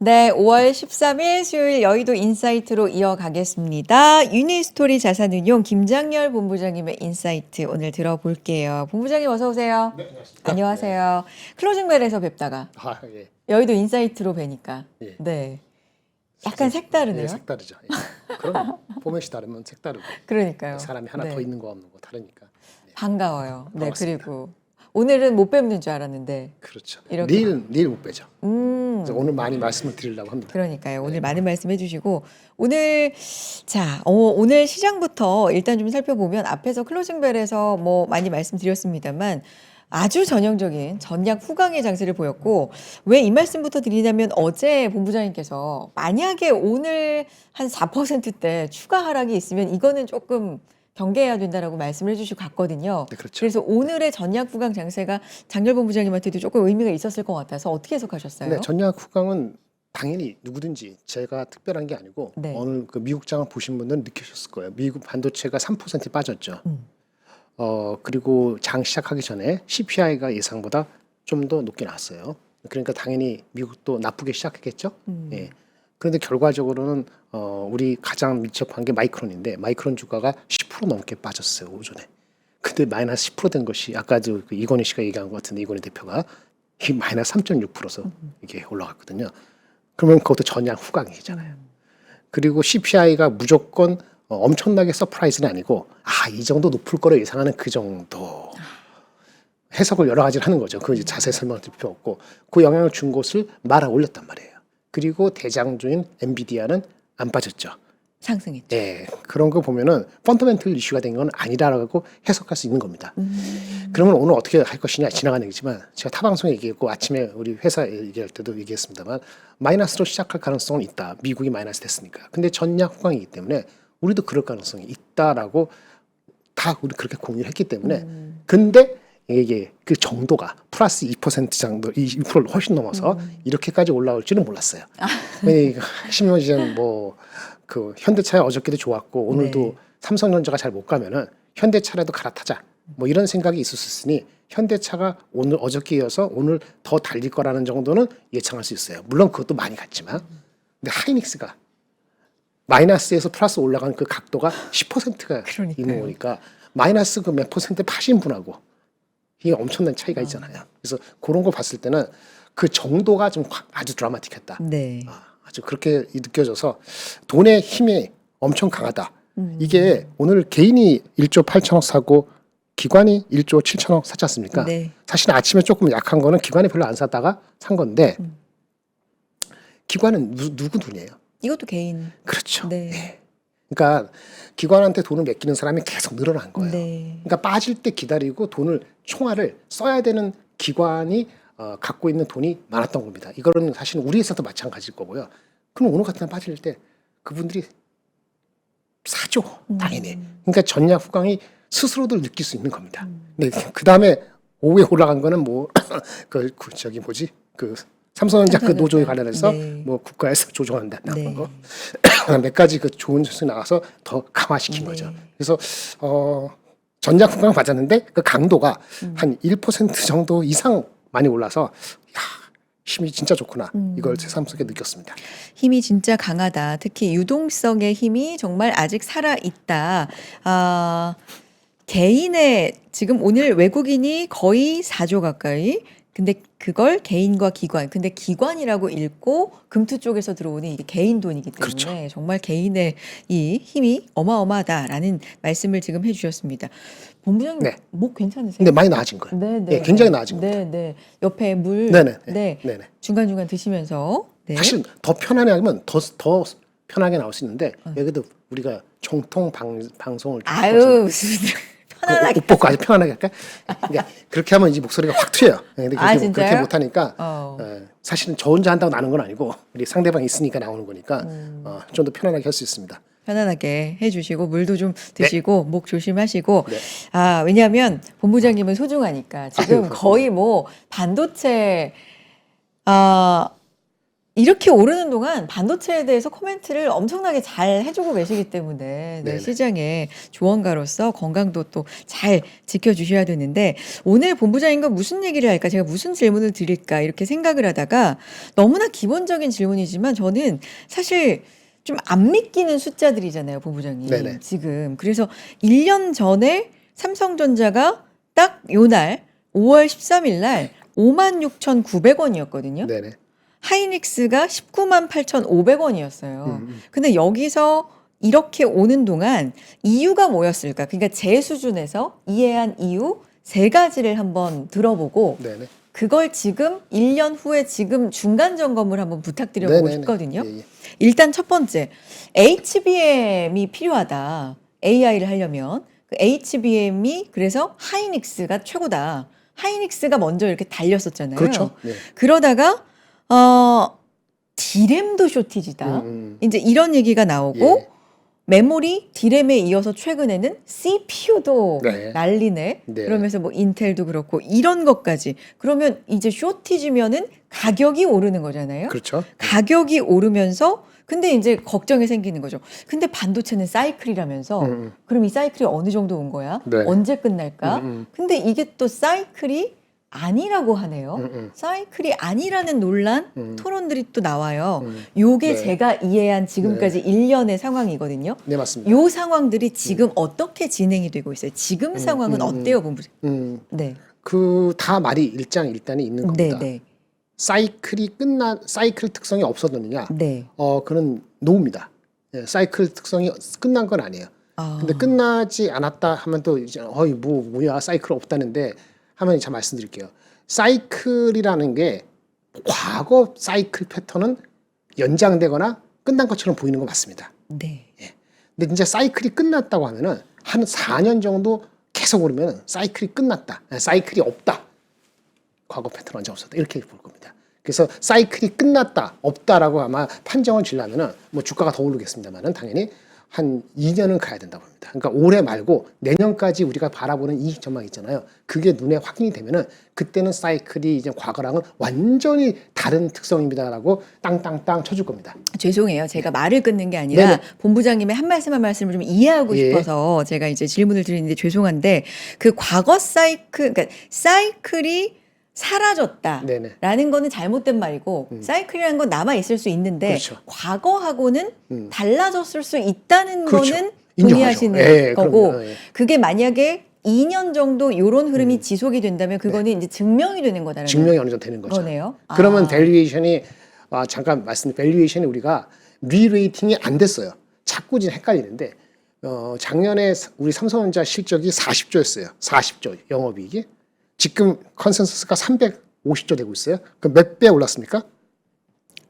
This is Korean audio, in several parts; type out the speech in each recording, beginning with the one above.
네, 5월 13일 수요일 여의도 인사이트로 이어가겠습니다. 유니스토리 자산운용 김장렬 본부장님의 인사이트 오늘 들어볼게요. 본부장님 어서 오세요. 네, 안녕하십니까. 안녕하세요. 클로징벨에서 뵙다가 예. 여의도 인사이트로 뵈니까 예. 네, 약간 색다르네요. 예, 색다르죠. 예. 그럼 포맷이 다르면 색다르고 그러니까요. 사람이 하나 네. 더 있는 거 없는 거 다르니까. 반가워요. 네, 반갑습니다. 그리고 오늘은 못 뵙는 줄 알았는데 그렇죠. 이렇게. 내일 못 빼죠. 그래서 오늘 많이 말씀을 드리려고 합니다. 그러니까요. 오늘 많은 말씀 해주시고 오늘 오늘 시장부터 일단 좀 살펴보면 앞에서 클로징벨에서 뭐 많이 말씀드렸습니다만 아주 전형적인 전략 후강의 장세를 보였고 왜 이 말씀부터 드리냐면 어제 본부장님께서 만약에 오늘 한 4%대 추가 하락이 있으면 이거는 조금 경계해야 된다라고 말씀을 해주시고 갔거든요. 네, 그렇죠. 그래서 오늘의 전략 후강 장세가 장렬 본부장님한테도 조금 의미가 있었을 것 같아서 어떻게 해석하셨어요? 네, 전략 후강은 당연히 누구든지 제가 특별한 게 아니고 네. 오늘 그 미국장을 보신 분들은 느끼셨을 거예요. 미국 반도체가 3% 빠졌죠. 그리고 장 시작하기 전에 CPI가 예상보다 좀 더 높게 나왔어요. 그러니까 당연히 미국도 나쁘게 시작했겠죠. 예. 그런데 결과적으로는 우리 가장 밀접한 게 마이크론인데 마이크론 주가가 10% 넘게 빠졌어요 오전에. 근데 마이너스 10%된 것이 아까도 그 이건희 씨가 얘기한 것 같은데 이건희 대표가 이 마이너스 3.6%서 이게 올라갔거든요. 그러면 그것도 전량 후강이잖아요. 그리고 CPI가 무조건 엄청나게 서프라이즈는 아니고 이 정도 높을 거로 예상하는 그 정도 해석을 여러 가지를 하는 거죠. 그 이제 자세히 설명을 드릴 필요 없고 그 영향을 준 것을 말아 올렸단 말이에요. 그리고 대장주인 엔비디아는 안 빠졌죠. 상승했죠. 네, 그런 거 보면은 펀더멘털 이슈가 된 건 아니라고 해석할 수 있는 겁니다. 그러면 오늘 어떻게 할 것이냐 지나가는 얘기지만 제가 타방송에 얘기했고 아침에 우리 회사 얘기할 때도 얘기했습니다만 마이너스로 시작할 가능성은 있다. 미국이 마이너스 됐으니까. 근데 전략 후강이기 때문에 우리도 그럴 가능성이 있다라고 다 우리 그렇게 공유를 했기 때문에 근데 이게 그 정도가 플러스 2% 정도, 2%를 훨씬 넘어서 이렇게까지 올라올지는 몰랐어요. 핵심 이제는 그 현대차야 어저께도 좋았고 오늘도 네. 삼성전자가 잘 못 가면은 현대차라도 갈아타자. 뭐 이런 생각이 있었으니 현대차가 오늘 어저께 이어서 오늘 더 달릴 거라는 정도는 예상할 수 있어요. 물론 그것도 많이 갔지만, 근데 하이닉스가 마이너스에서 플러스 올라간 그 각도가 10%가 그러니까요. 있는 거니까 마이너스 그 몇 퍼센트 파신 분하고 이게 엄청난 차이가 있잖아요. 그래서 그런 거 봤을 때는 그 정도가 좀 아주 드라마틱했다. 네. 아주 그렇게 느껴져서 돈의 힘이 엄청 강하다. 이게 오늘 개인이 1조 8천억 사고 기관이 1조 7천억 샀지 않습니까? 네. 사실 아침에 조금 약한 거는 기관이 별로 안 샀다가 산 건데 기관은 누구 돈이에요? 이것도 개인. 그렇죠. 네. 예. 그러니까 기관한테 돈을 맡기는 사람이 계속 늘어난 거예요. 네. 그러니까 빠질 때 기다리고 돈을 총알을 써야 되는 기관이 갖고 있는 돈이 많았던 겁니다. 이거는 사실 우리 회사도 마찬가지일 거고요. 그럼 오늘 같은 날 빠질 때 그분들이 사죠. 당연히. 그러니까 전략 후강이 스스로도 느낄 수 있는 겁니다. 네, 그 다음에 오후에 올라간 거는 그 삼성전자 그 노조에 관련해서 네. 뭐 국가에서 조정한다 나온 네. 거 몇 가지 그 좋은 뉴스 나와서 더 강화시킨 네. 거죠. 그래서 전략 후강을 받았는데 그 강도가 한 1% 정도 이상 많이 올라서 야, 힘이 진짜 좋구나. 이걸 새삼스럽게 느꼈습니다. 힘이 진짜 강하다. 특히 유동성의 힘이 정말 아직 살아 있다. 개인의 지금 오늘 외국인이 거의 4조 가까이. 근데 그걸 개인과 기관. 근데 기관이라고 읽고 금투 쪽에서 들어오는 이게 개인 돈이기 때문에 그렇죠. 정말 개인의 이 힘이 어마어마하다라는 말씀을 지금 해주셨습니다. 본부장님 네. 목 괜찮으세요? 근데 많이 나아진 거예요. 네, 예, 굉장히 나아진 네, 겁니다. 네. 옆에 물 네네. 네. 네네. 중간중간 드시면서 네. 사실 더 편안하게 하면 더 편하게 나올 수 있는데 여기도 우리가 정통 방송을 아유 무슨 편안하게 옷 벗고 아주 편안하게 할까? 그러니까 그렇게 하면 이제 목소리가 확 튀어요. 근데 아, 진짜요? 그렇게 못하니까 어. 사실은 저 혼자 한다고 나는 건 아니고 우리 상대방이 있으니까 나오는 거니까 좀 더 편안하게 할 수 있습니다. 편안하게 해주시고 물도 좀 드시고 목 조심하시고 네. 왜냐하면 본부장님은 소중하니까 지금 아유, 거의 뭐 반도체 이렇게 오르는 동안 반도체에 대해서 코멘트를 엄청나게 잘 해주고 계시기 때문에 네, 네네. 시장의 조언가로서 건강도 또 잘 지켜주셔야 되는데 오늘 본부장님과 무슨 얘기를 할까 제가 무슨 질문을 드릴까 이렇게 생각을 하다가 너무나 기본적인 질문이지만 저는 사실 좀 안 믿기는 숫자들이잖아요, 본부장님. 네네. 지금. 그래서 1년 전에 삼성전자가 딱 요날 5월 13일 날 56,900원이었거든요. 네네. 하이닉스가 198,500원이었어요. 음. 근데 여기서 이렇게 오는 동안 이유가 뭐였을까? 그러니까 제 수준에서 이해한 이유 세 가지를 한번 들어보고 네네. 그걸 지금 1년 후에 지금 중간 점검을 한번 부탁드려보고 네네네. 싶거든요. 예, 예. 일단 첫 번째, HBM이 필요하다. AI를 하려면. 그 HBM이 그래서 하이닉스가 최고다. 하이닉스가 먼저 이렇게 달렸었잖아요. 그렇죠. 네. 그러다가 디램도 쇼티지다. 이제 이런 얘기가 나오고 예. 메모리, 디램에 이어서 최근에는 CPU도 네. 난리네. 네. 그러면서 뭐 인텔도 그렇고 이런 것까지. 그러면 이제 쇼티지면은 가격이 오르는 거잖아요. 그렇죠. 가격이 오르면서 근데 이제 걱정이 생기는 거죠. 근데 반도체는 사이클이라면서 그럼 이 사이클이 어느 정도 온 거야? 네. 언제 끝날까? 음. 근데 이게 또 사이클이 아니라고 하네요. 사이클이 아니라는 논란, 토론들이 또 나와요. 요게 네. 제가 이해한 지금까지 1년의 상황이거든요. 네, 맞습니다. 요 상황들이 지금 어떻게 진행이 되고 있어요? 지금 상황은 어때요, 본부장님? 네. 그 다 말이 일장일단이 있는 네, 겁니다. 네. 사이클 특성이 없어졌느냐? 네. 그는 노입니다. 예, 사이클 특성이 끝난 건 아니에요. 아. 근데 끝나지 않았다 하면 또 이제 뭐야 사이클 없다는데 하면 제가 말씀드릴게요. 사이클이라는 게 과거 사이클 패턴은 연장되거나 끝난 것처럼 보이는 건 맞습니다. 네. 근데 진짜 사이클이 끝났다고 하면은 한 4년 정도 계속 오르면 사이클이 끝났다. 사이클이 없다. 과거 패턴 언제 없었다. 이렇게 볼 겁니다. 그래서 사이클이 끝났다, 없다라고 아마 판정을 지려면은 뭐 주가가 더 오르겠습니다만은 당연히 한 2년은 가야 된다고 봅니다. 그러니까 올해 말고 내년까지 우리가 바라보는 이익 전망 있잖아요. 그게 눈에 확인이 되면은 그때는 사이클이 이제 과거랑은 완전히 다른 특성입니다라고 땅땅땅 쳐줄 겁니다. 죄송해요. 제가 말을 끊는 게 아니라 네네. 본부장님의 한 말씀을 좀 이해하고 예. 싶어서 제가 이제 질문을 드리는데 죄송한데 그 과거 사이클, 그러니까 사이클이 사라졌다라는 네네. 거는 잘못된 말이고 사이클이라는 건 남아 있을 수 있는데 그렇죠. 과거하고는 달라졌을 수 있다는 그렇죠. 거는 인정하죠. 동의하시는 예, 거고 그럼요. 예. 그게 만약에 2년 정도 이런 흐름이 지속이 된다면 그거는 이제 증명이 되는 거다라는 증명이 어느 정도 되는 거죠. 거네요. 그러면 아. 밸류에이션이 잠깐 밸류에이션이 우리가 리레이팅이 안 됐어요. 자꾸 지금 헷갈리는데 작년에 우리 삼성전자 실적이 40조였어요. 40조 영업이익이. 지금 컨센서스가 350조 되고 있어요. 그럼 몇 배 올랐습니까?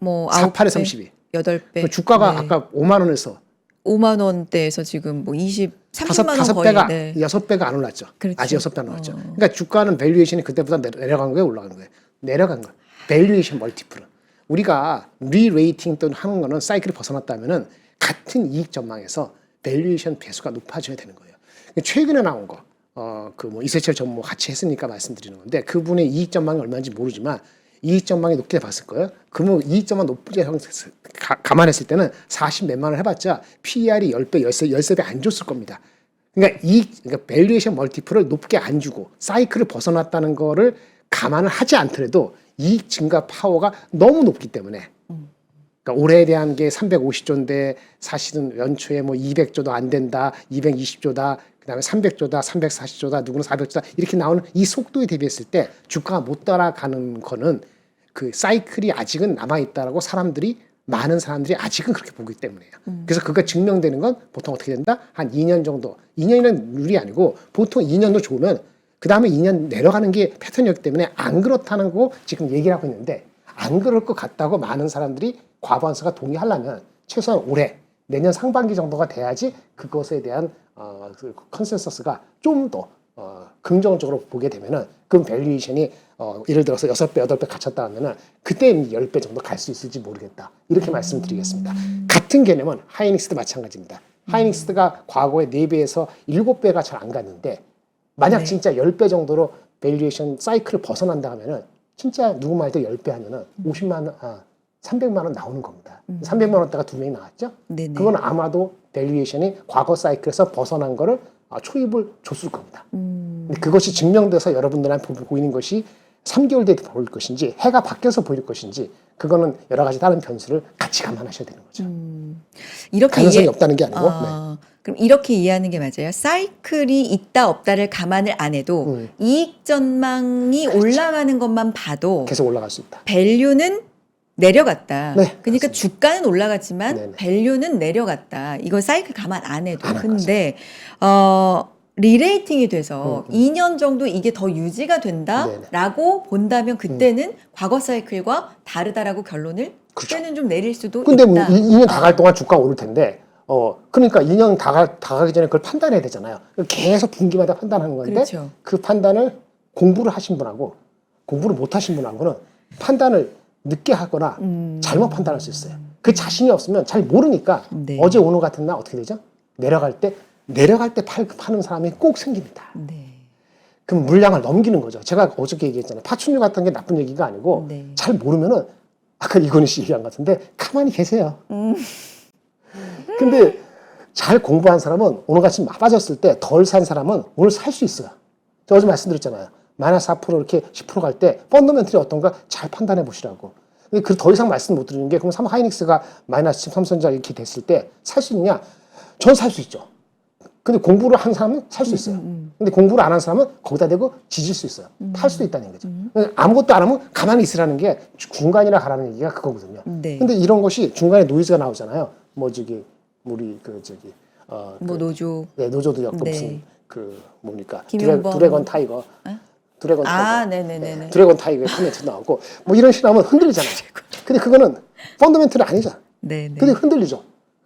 뭐 48에 32. 8배. 주가가 네. 아까 5만 원에서 5만 원대에서 지금 뭐 30만 원 다섯 거의 배가 네. 6배가 안 올랐죠. 그렇죠. 아직 6배 안 올랐죠. 그러니까 주가는 밸류에이션이 그때보다 내려간 거예요, 올라간 거예요. 내려간 거예요. 밸류에이션 멀티플은 우리가 리레이팅 또는 하는 거는 사이클이 벗어났다면은 같은 이익 전망에서 밸류에이션 배수가 높아져야 되는 거예요. 최근에 나온 거 그 뭐 이세철 전무 같이 했으니까 말씀드리는 건데 그분의 이익 전망이 얼마인지 모르지만 이익 전망이 높게 봤을 거예요. 그러면 이익 전망 높게 감안했을 때는 40 몇만 원 해봤자 PER이 10배, 13배 안 줬을 겁니다. 그러니까 그러니까 밸류에이션 멀티플을 높게 안 주고 사이클을 벗어났다는 거를 감안을 하지 않더라도 이익 증가 파워가 너무 높기 때문에 그러니까 올해에 대한 게 350조인데 사실은 연초에 뭐 200조도 안 된다, 220조다, 그다음에 300조다, 340조다, 누구는 400조다 이렇게 나오는 이 속도에 대비했을 때 주가가 못 따라가는 거는 그 사이클이 아직은 남아 있다라고 많은 사람들이 아직은 그렇게 보기 때문이에요. 그래서 그가 증명되는 건 보통 어떻게 된다? 한 2년 정도. 2년이라는 룰이 아니고 보통 2년도 좋으면 그 다음에 2년 내려가는 게 패턴이었기 때문에 안 그렇다는 거 지금 얘기를 하고 있는데 안 그럴 것 같다고 많은 사람들이 과반수가 동의하려면 최소한 올해 내년 상반기 정도가 돼야지 그것에 대한 그 컨센서스가 좀 더 긍정적으로 보게 되면은 그 밸류에이션이 예를 들어서 6배, 8배 갇혔다 하면은 그때 10배 정도 갈 수 있을지 모르겠다. 이렇게 말씀드리겠습니다. 같은 개념은 하이닉스도 마찬가지입니다. 하이닉스가 과거에 4배에서 7배가 잘 안 갔는데 만약 네. 진짜 10배 정도로 밸류에이션 사이클을 벗어난다 하면은 진짜 누구 말도 10배 하면은 50만 원, 300만 원 나오는 겁니다. 300만 원대가 두 명이 나왔죠. 네네. 그건 아마도 밸류에이션이 과거 사이클에서 벗어난 거를 초입을 줬을 겁니다. 근데 그것이 증명돼서 여러분들한테 보이는 것이 3개월 뒤에 보일 것인지 해가 바뀌어서 보일 것인지 그거는 여러 가지 다른 변수를 같이 감안하셔야 되는 거죠. 이렇게 가능성이 없다는 게 아니고. 네. 그럼 이렇게 이해하는 게 맞아요. 사이클이 있다 없다를 감안을 안 해도 이익 전망이 그렇죠. 올라가는 것만 봐도 계속 올라갈 수 있다. 밸류는 내려갔다. 네, 그러니까 그렇습니다. 주가는 올라갔지만 네네. 밸류는 내려갔다. 이거 사이클 감안 안 해도. 안 한 근데 리레이팅이 돼서 2년 정도 이게 더 유지가 된다라고 본다면 그때는 과거 사이클과 다르다라고 결론을 그렇죠. 그때는 좀 내릴 수도 근데 있다. 2년 다 갈 동안 주가가 오를 텐데, 그러니까 2년 다 가기 전에 그걸 판단해야 되잖아요. 계속 분기마다 판단하는 건데, 그렇죠. 그 판단을 공부를 하신 분하고 공부를 못 하신 분하고는 판단을 늦게 하거나 잘못 판단할 수 있어요. 그 자신이 없으면 잘 모르니까 네. 어제 오늘 같은 날 어떻게 되죠? 내려갈 때 파는 사람이 꼭 생깁니다. 네. 그럼 물량을 넘기는 거죠. 제가 어저께 얘기했잖아요. 파충류 같은 게 나쁜 얘기가 아니고 네. 잘 모르면은 아까 이건희 씨 얘기한 것 같은데 가만히 계세요. 근데 잘 공부한 사람은 오늘같이 빠졌을 때 덜 산 사람은 오늘 살 수 있어요. 제가 어제 말씀드렸잖아요. 마이너스 4% 이렇게 10% 갈 때 펀더멘털이 어떤가 잘 판단해 보시라고. 그 더 이상 말씀 못 드리는 게 그럼 삼하이닉스가 마이너스 13선자 이렇게 됐을 때 살 수 있느냐? 전 살 수 있죠. 근데 공부를 한 사람은 살 수 있어요. 근데 공부를 안 한 사람은 거기다 대고 지질 수 있어요. 팔 수도 있다는 거죠. 아무것도 안 하면 가만히 있으라는 게 중간이나 가라는 얘기가 그거거든요. 네. 근데 이런 것이 중간에 노이즈가 나오잖아요. 뭐 우리 뭐 노조. 네, 노조도 였고 네. 무슨 그 뭡니까 김용범. 드래곤 타이거. 드래곤 타이거. 네네네네. 네, 드래곤 타이거의 코멘트 나오고 뭐 이런 식으로 하면 흔들리잖아요. 근데 그거는 펀더멘털이 아니잖아. 네네. 근데 흔들리죠.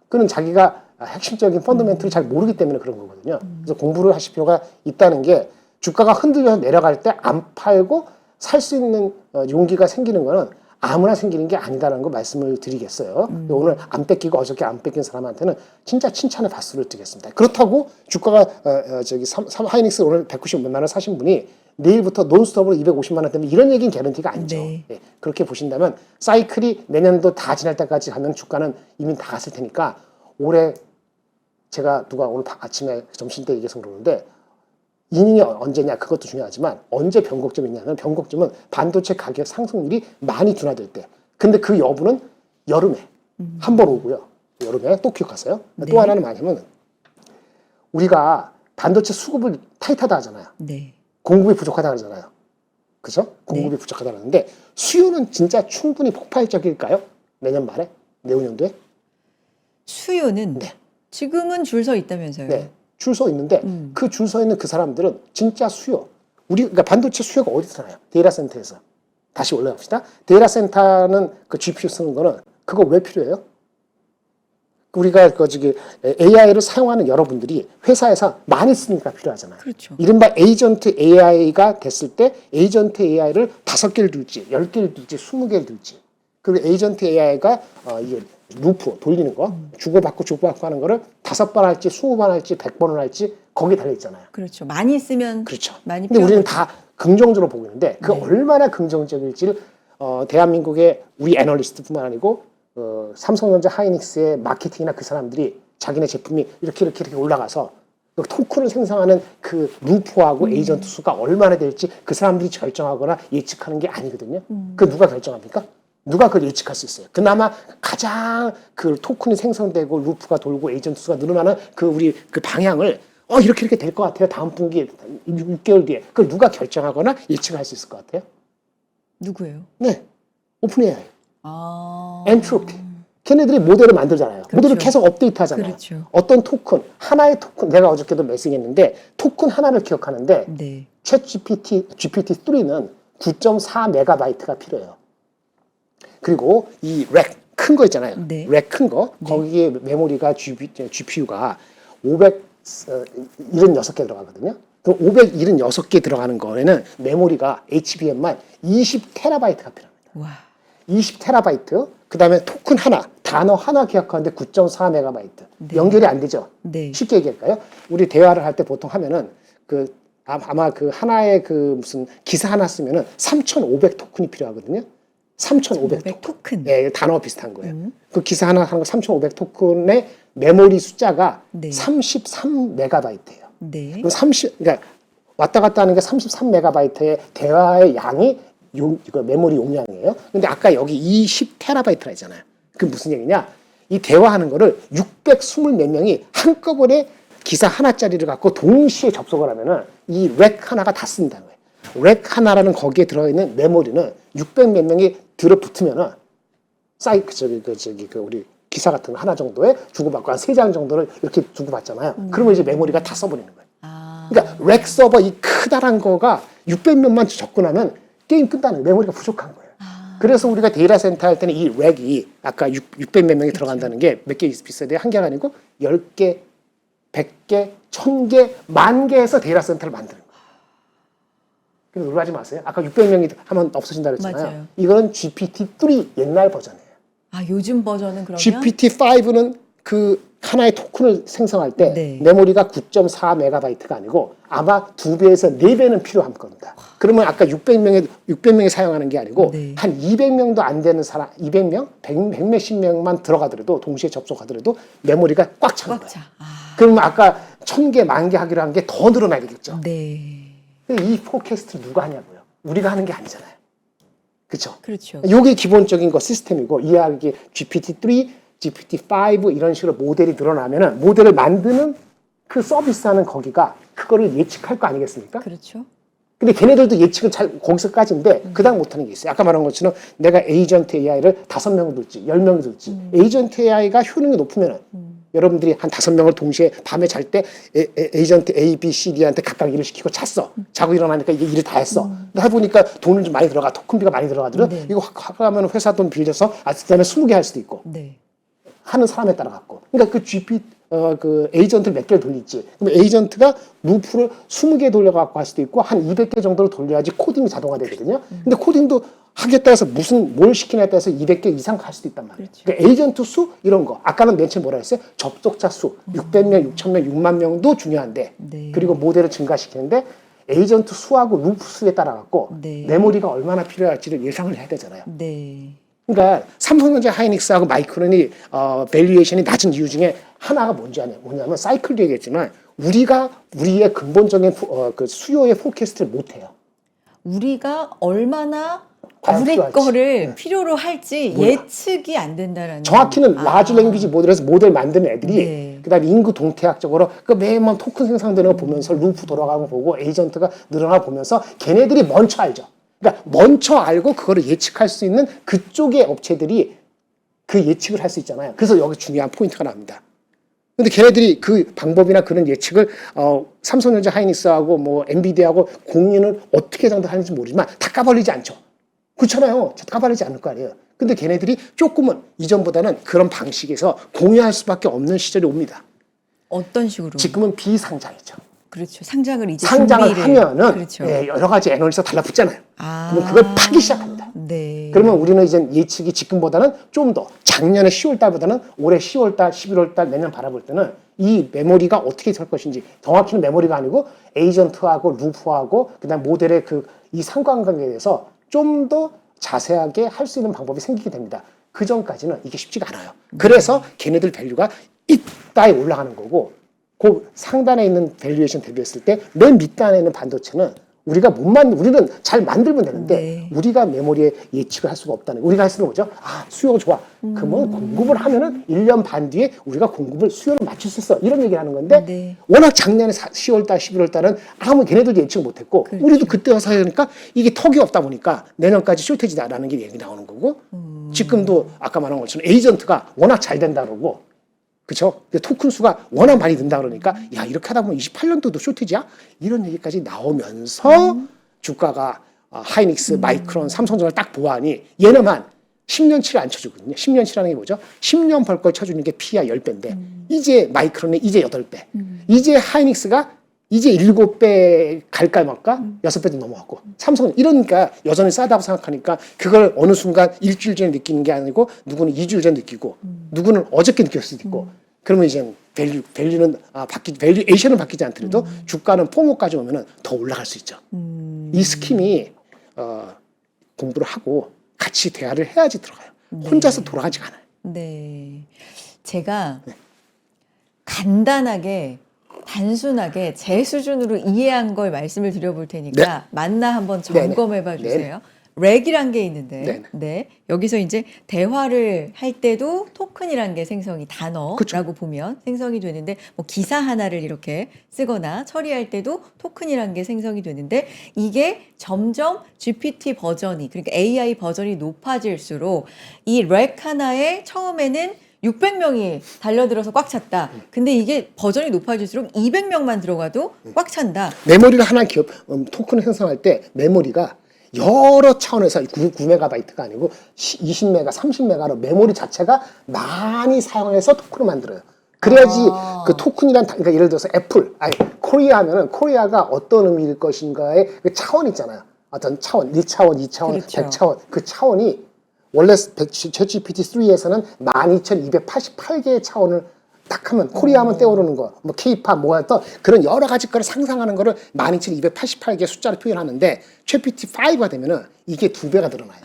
그는 자기가 핵심적인 펀더멘털을 잘 모르기 때문에 그런 거거든요. 그래서 공부를 하실 필요가 있다는 게 주가가 흔들려서 내려갈 때 안 팔고 살 수 있는 용기가 생기는 거는 아무나 생기는 게 아니다라는 거 말씀을 드리겠어요. 오늘 안 뺏기고 어저께 안 뺏긴 사람한테는 진짜 칭찬의 박수를 드리겠습니다. 그렇다고 주가가 하이닉스 오늘 190만 원 사신 분이 내일부터 논스톱으로 250만 원 때문에 이런 얘기는 개런티가 아니죠. 네. 예, 그렇게 보신다면 사이클이 내년도 다 지날 때까지 하면 주가는 이미 다 갔을 테니까 올해 제가 누가 오늘 아침에 점심 때 얘기해서 그러는데 이닝이 언제냐 그것도 중요하지만 언제 변곡점이 있냐면 변곡점은 반도체 가격 상승률이 많이 둔화될 때. 근데 그 여부는 여름에 한 번 오고요. 여름에 또 기억하세요. 네. 또 하나는 뭐냐면 우리가 반도체 수급을 타이트하다 하잖아요. 네. 공급이 부족하다 그러잖아요. 그죠? 공급이 부족하다 그러는데 수요는 진짜 충분히 폭발적일까요? 내년 말에? 내후년도에? 수요는 네. 지금은 줄 서 있다면서요. 네. 줄 서 있는데 그 줄 서 있는 그 사람들은 진짜 수요. 그러니까 반도체 수요가 어디서 나요? 데이터 센터에서. 다시 올라갑시다. 데이터 센터는 그 GPU 쓰는 거는 그거 왜 필요해요? 우리가 AI를 사용하는 여러분들이 회사에서 많이 쓰니까 필요하잖아요. 그렇죠. 이른바 에이전트 AI가 됐을 때 에이전트 AI를 5개를 둘지, 10개를 둘지, 20개를 둘지. 그리고 에이전트 AI가 이게 루프 돌리는 거, 주고받고 하는 거를 5번 할지, 20번 할지, 100번을 할지 거기에 달려 있잖아요. 그렇죠. 많이 쓰면 그렇죠. 많이 근데 우리는 필요하고. 다 긍정적으로 보고 있는데 그 네. 얼마나 긍정적일지를 대한민국의 우리 애널리스트뿐만 아니고 삼성전자 하이닉스의 마케팅이나 그 사람들이 자기네 제품이 이렇게 올라가서 그 토큰을 생성하는 그 루프하고 에이전트 수가 얼마나 될지 그 사람들이 결정하거나 예측하는 게 아니거든요. 그 누가 결정합니까? 누가 그걸 예측할 수 있어요? 그나마 가장 그 토큰이 생성되고 루프가 돌고 에이전트 수가 늘어나는 그 우리 그 방향을 이렇게 될 것 같아요. 다음 분기 6개월 뒤에. 그걸 누가 결정하거나 예측할 수 있을 것 같아요? 누구예요? 네. 오픈 AI. 엔트로피. 엔트로피. 걔네들이 모델을 만들잖아요. 그렇죠. 모델을 계속 업데이트 하잖아요. 그렇죠. 어떤 토큰, 하나의 토큰, 내가 어저께도 메시지했는데 토큰 하나를 기억하는데 네. 챗 GPT-3는 9.4 메가바이트가 필요해요. 그리고 이 렉 큰 거 있잖아요. 네. 렉 큰 거, 거기에 메모리가 GPU가 576개 들어가거든요. 그 576개 들어가는 거에는 메모리가 HBM만 20테라바이트가 필요합니다. 와. 20테라바이트, 그 다음에 토큰 하나, 단어 하나 기억하는데 9.4 메가바이트. 네. 연결이 안 되죠? 네. 쉽게 얘기할까요? 우리 대화를 할 때 보통 하면은 아마 그 하나의 그 무슨 기사 하나 쓰면은 3,500 토큰이 필요하거든요. 3,500 토큰. 예, 단어 비슷한 거예요. 그 기사 하나 하는 거 3,500 토큰의 메모리 숫자가 네. 33메가바이트예요. 네. 그럼 그러니까 왔다 갔다 하는 게 33메가바이트의 대화의 양이 이거 메모리 용량이에요. 근데 아까 여기 20테라바이트라 했잖아요. 그 무슨 얘기냐? 이 대화하는 거를 620 몇 명이 한꺼번에 기사 하나짜리를 갖고 동시에 접속을 하면은 이 렉 하나가 다 쓴다는 거예요. 렉 하나라는 거기에 들어있는 메모리는 600 몇 명이 들어붙으면은 우리 기사 같은 거 하나 정도에 주고받고 한 3장 정도를 이렇게 주고받잖아요. 그러면 이제 메모리가 다 써버리는 거예요. 그러니까 렉 서버 이 크다란 거가 600명만 접근하면 게임 끝나는 거예요. 메모리가 부족한 거예요. 그래서 우리가 데이터 센터 할 때는 이 렉이 아까 600 몇 명이 들어간다는 게 몇 개 있어야 돼요? 한 개가 아니고 10개, 100개, 1000개, 10,000개에서 데이터 센터를 만드는 거예요. 그래서 놀라지 마세요. 아까 600명이 하면 없어진다고 했잖아요. 맞아요. 이거는 GPT-3 옛날 버전이에요. 아, 요즘 버전은 그러면 GPT-5는 그 하나의 토큰을 생성할 때 네. 메모리가 9.4메가바이트가 아니고 아마 2배에서 4배는 필요할 겁니다. 그러면 아까 600명이 사용하는 게 아니고 네. 한 200명도 안 되는 사람, 200명? 100 몇십 명만 들어가더라도 동시에 접속하더라도 메모리가 꽉 차는 꽉 거예요. 차. 아, 그러면 아까 1000개, 10,000개 하기로 한 게 더 늘어나야 되겠죠. 네. 근데 이 포캐스트를 누가 하냐고요. 우리가 하는 게 아니잖아요. 그렇죠? 그렇죠. 이게 기본적인 거 시스템이고 이야기 GPT-3, GPT-5 이런 식으로 모델이 늘어나면은 모델을 만드는 그 서비스하는 거기가 그거를 예측할 거 아니겠습니까? 그렇죠. 근데 걔네들도 예측은 잘 거기서까지인데 그다음 못하는 게 있어요. 아까 말한 것처럼 내가 에이전트 AI를 5명 둘지 10명 둘지 에이전트 AI가 효능이 높으면은 여러분들이 한 5명을 동시에 밤에 잘 때 에이전트 A, B, C, D한테 각각 일을 시키고 잤어. 자고 일어나니까 이게 일을 다 했어. 근데 해보니까 돈을 좀 많이 들어가. 토큰비가 많이 들어가더라. 네. 이거 확 하면 회사 돈 빌려서 그다음에 20개 할 수도 있고. 네. 하는 사람에 따라 갖고. 그러니까 그 에이전트를 몇 개를 돌릴지. 그럼 에이전트가 루프를 20개 돌려갖고 할 수도 있고, 한 200개 정도를 돌려야지 코딩이 자동화되거든요. 근데 코딩도 하기에 따라서 뭘 시키냐에 따라서 200개 이상 갈 수도 있단 말이에요. 그렇죠. 그러니까 에이전트 수, 이런 거. 아까는 맨 처음 뭐라 했어요? 접속자 수. 600명, 6,000명, 6만 명도 중요한데. 네. 그리고 모델을 증가시키는데, 에이전트 수하고 루프 수에 따라 갖고 네. 메모리가 얼마나 필요할지를 예상을 해야 되잖아요. 네. 그러니까 삼성전자 하이닉스하고 마이크론이 밸류에이션이 낮은 이유 중에 하나가 뭐냐면 사이클도 얘기했지만 우리의 근본적인 그 수요의 포캐스트를 못해요. 우리가 얼마나 과연 우리 필요할지. 거를 필요로 할지 몰라. 예측이 안 된다라는. 정확히는 라지 랭귀지 모델에서 모델 만드는 애들이 네. 그다음에 인구 동태학적으로 그 매번 토큰 생성되는 거 보면서 루프 돌아가는 거 보고 에이전트가 늘어나 보면서 걔네들이 먼저 알죠. 그러니까 먼저 알고 그거를 예측할 수 있는 그쪽의 업체들이 그 예측을 할 수 있잖아요. 그래서 여기 중요한 포인트가 나옵니다. 근데 걔네들이 그 방법이나 그런 예측을 삼성전자 하이닉스하고 뭐 엔비디아하고 공유는 어떻게 정도 하는지 모르지만 다 까발리지 않죠. 그렇잖아요. 까발리지 않을 거 아니에요. 근데 걔네들이 조금은 이전보다는 그런 방식에서 공유할 수밖에 없는 시절이 옵니다. 어떤 식으로? 지금은 비상장이죠. 그렇죠. 상장을 이제 상장을 준비를- 하면은 그렇죠. 예, 여러 가지 애널리스트가 달라붙잖아요. 아. 그러면 그걸 파기 시작합니다. 네. 그러면 우리는 이제 예측이 지금보다는 좀 더 작년에 10월 달보다는 올해 10월 달, 11월 달 내년 바라볼 때는 이 메모리가 어떻게 될 것인지 정확히는 메모리가 아니고 에이전트하고 루프하고 그다음 모델의 이 상관관계에 대해서 좀 더 자세하게 할 수 있는 방법이 생기게 됩니다. 그 전까지는 이게 쉽지가 않아요. 그래서 걔네들 밸류가 이따에 올라가는 거고 그 상단에 있는 밸류에이션 대비했을 때 맨 밑단에 있는 반도체는 우리는 잘 만들면 되는데 네. 우리가 메모리에 예측을 할 수가 없다는 우리가 할 수는 뭐죠? 수요가 좋아. 그러면 공급을 하면은 1년 반 뒤에 우리가 수요를 맞출 수 있어. 이런 얘기를 하는 건데 네. 워낙 작년에 10월 달, 11월 달은 걔네들도 예측 못 했고 그렇죠. 우리도 그때 와서 하니까 이게 턱이 없다 보니까 내년까지 쇼테지다라는 게 얘기 나오는 거고 지금도 아까 말한 것처럼 에이전트가 워낙 잘 된다 그러고 그렇죠? 토큰 수가 워낙 많이 든다 그러니까 야 이렇게 하다 보면 28년도도 쇼티지야? 이런 얘기까지 나오면서 주가가 하이닉스, 마이크론, 삼성전자를 딱 보아하니 얘네만 10년치를 안 쳐주거든요. 10년치라는 게 뭐죠? 10년 벌 걸 쳐주는 게 PE가 10배인데 이제 마이크론은 이제 8배. 이제 하이닉스가 이제 7배 갈까 말까? 6배도 넘어갔고. 삼성은 이러니까 여전히 싸다고 생각하니까 그걸 어느 순간 일주일 전에 느끼는 게 아니고 누구는 2주일 전에 느끼고 누구는 어저께 느낄 수도 있고 그러면 이제 밸류에이션은 바뀌지 않더라도 주가는 포모까지 오면은 더 올라갈 수 있죠. 이 스킴이 공부를 하고 같이 대화를 해야지 들어가요. 혼자서 돌아가지가 않아요. 네. 제가 간단하게 단순하게 제 수준으로 이해한 걸 말씀을 드려볼 테니까 맞나 한번 점검해 봐 주세요. 렉이란 게 있는데 여기서 이제 대화를 할 때도 토큰이란 게 생성이 단어라고 보면 생성이 되는데 뭐 기사 하나를 이렇게 쓰거나 처리할 때도 토큰이란 게 생성이 되는데 이게 점점 GPT 버전이 그러니까 AI 버전이 높아질수록 이 렉 하나에 처음에는 600명이 달려들어서 꽉 찼다. 근데 이게 버전이 높아질수록 200명만 들어가도 꽉 찬다. 메모리를 하나 토큰을 생성할 때 메모리가 여러 차원에서 9메가바이트가 아니고 20메가, 30메가로 메모리 자체가 많이 사용해서 토큰을 만들어요. 그래야지 그 토큰이란 그러니까 예를 들어서 애플, 코리아 하면은 코리아가 어떤 의미일 것인가의 그 차원이 있잖아요. 어떤 차원, 1차원, 2차원, 그렇죠. 100차원. 그 차원이 원래 챗GPT-3에서는 12,288개의 차원을 딱 하면 코리아 하면 떼오르는 거, 뭐 K-팝 뭐 어떤 그런 여러 가지 거를 상상하는 거를 12,288개 숫자로 표현하는데 챗GPT-5가 되면은 이게 2배가 늘어나요.